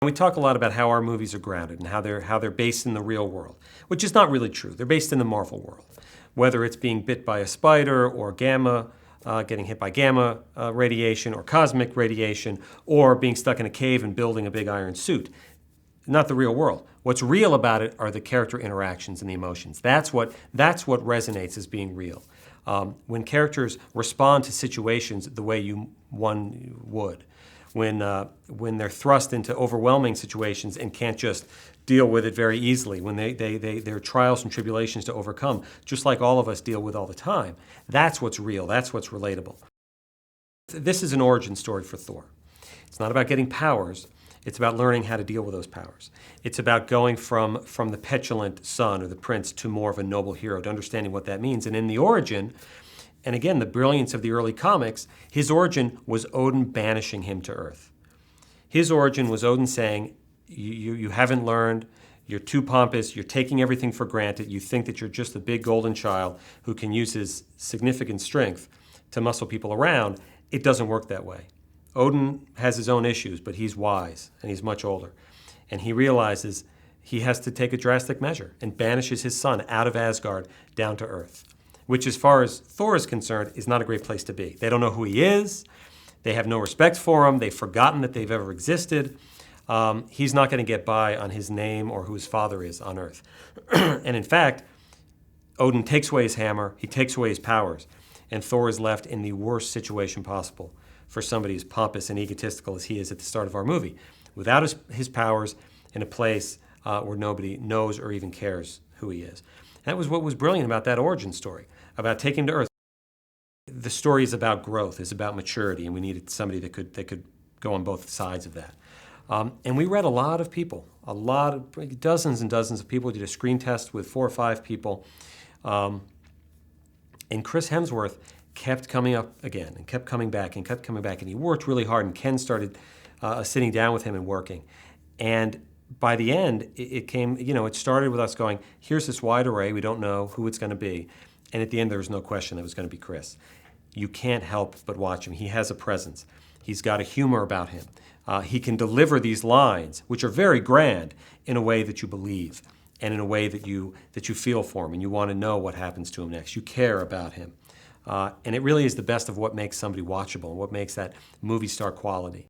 We talk a lot about how our movies are grounded and how they're based in the real world, which is not really true. They're based in the Marvel world, whether it's being bit by a spider or getting hit by gamma radiation or cosmic radiation, or being stuck in a cave and building a big iron suit. Not the real world. What's real about it are the character interactions and the emotions. That's what resonates as being real. When characters respond to situations the way one would, when they're thrust into overwhelming situations and can't just deal with it very easily, when there are trials and tribulations to overcome, just like all of us deal with all the time, that's what's real, that's what's relatable. This is an origin story for Thor. It's not about getting powers. It's about learning how to deal with those powers. It's about going from the petulant son or the prince to more of a noble hero, to understanding what that means. And in the origin, and again, the brilliance of the early comics, his origin was Odin banishing him to Earth. His origin was Odin saying, you haven't learned, you're too pompous, you're taking everything for granted, you think that you're just a big golden child who can use his significant strength to muscle people around. It doesn't work that way. Odin has his own issues, but he's wise and he's much older. And he realizes he has to take a drastic measure and banishes his son out of Asgard down to Earth, which as far as Thor is concerned is not a great place to be. They don't know who he is. They have no respect for him. They've forgotten that they've ever existed. He's not going to get by on his name or who his father is on Earth. And in fact, Odin takes away his hammer, he takes away his powers, and Thor is left in the worst situation possible for somebody as pompous and egotistical as he is at the start of our movie, without his powers, in a place where nobody knows or even cares who he is. That was what was brilliant about that origin story, about taking him to Earth. The story is about growth, is about maturity, and we needed somebody that could go on both sides of that. And we read a lot of people, dozens and dozens of people. We did a screen test with 4 or 5 people. And Chris Hemsworth kept coming up again and kept coming back and kept coming back. And he worked really hard, and Ken started sitting down with him and working. And by the end, it came, it started with us going, here's this wide array, we don't know who it's going to be. And at the end, there was no question that it was going to be Chris. You can't help but watch him. He has a presence. He's got a humor about him. He can deliver these lines, which are very grand, in a way that you believe and in a way that you feel for him, and you want to know what happens to him next. You care about him. And it really is the best of what makes somebody watchable and what makes that movie star quality.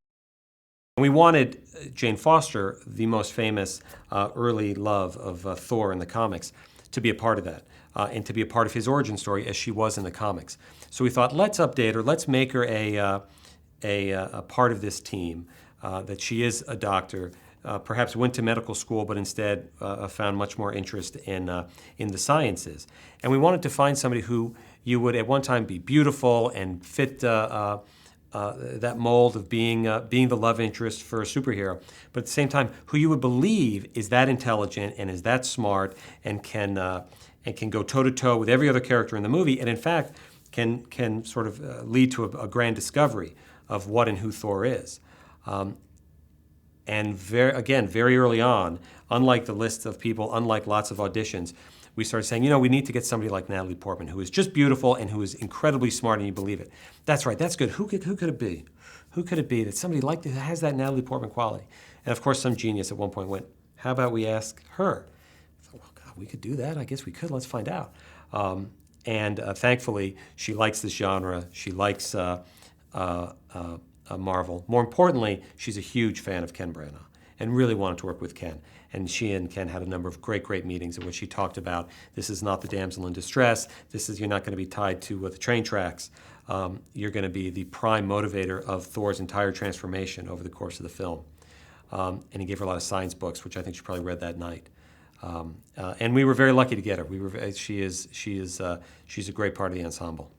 And we wanted Jane Foster, the most famous early love of Thor in the comics, to be a part of that. And to be a part of his origin story as she was in the comics. So we thought, let's update her, let's make her a part of this team, that she is a doctor, perhaps went to medical school, but instead found much more interest in the sciences. And we wanted to find somebody who you would at one time be beautiful and fit that mold of being the love interest for a superhero, but at the same time, who you would believe is that intelligent and is that smart and can go toe-to-toe with every other character in the movie, and in fact, can sort of lead to a grand discovery of what and who Thor is. And very early on, unlike the list of people, unlike lots of auditions, we started saying, we need to get somebody like Natalie Portman, who is just beautiful and who is incredibly smart, and you believe it. That's right, that's good. Who could it be? Who could it be that somebody like that has that Natalie Portman quality? And of course, some genius at one point went, how about we ask her? I thought, well, God, we could do that. I guess we could. Let's find out. And thankfully, she likes this genre. She likes Marvel. More importantly, she's a huge fan of Ken Branagh and really wanted to work with Ken. And she and Ken had a number of great meetings in which she talked about, this is not the damsel in distress, you're not going to be tied to the train tracks, you're going to be the prime motivator of Thor's entire transformation over the course of the film. And he gave her a lot of science books, which I think she probably read that night. And we were very lucky to get her. She's a great part of the ensemble.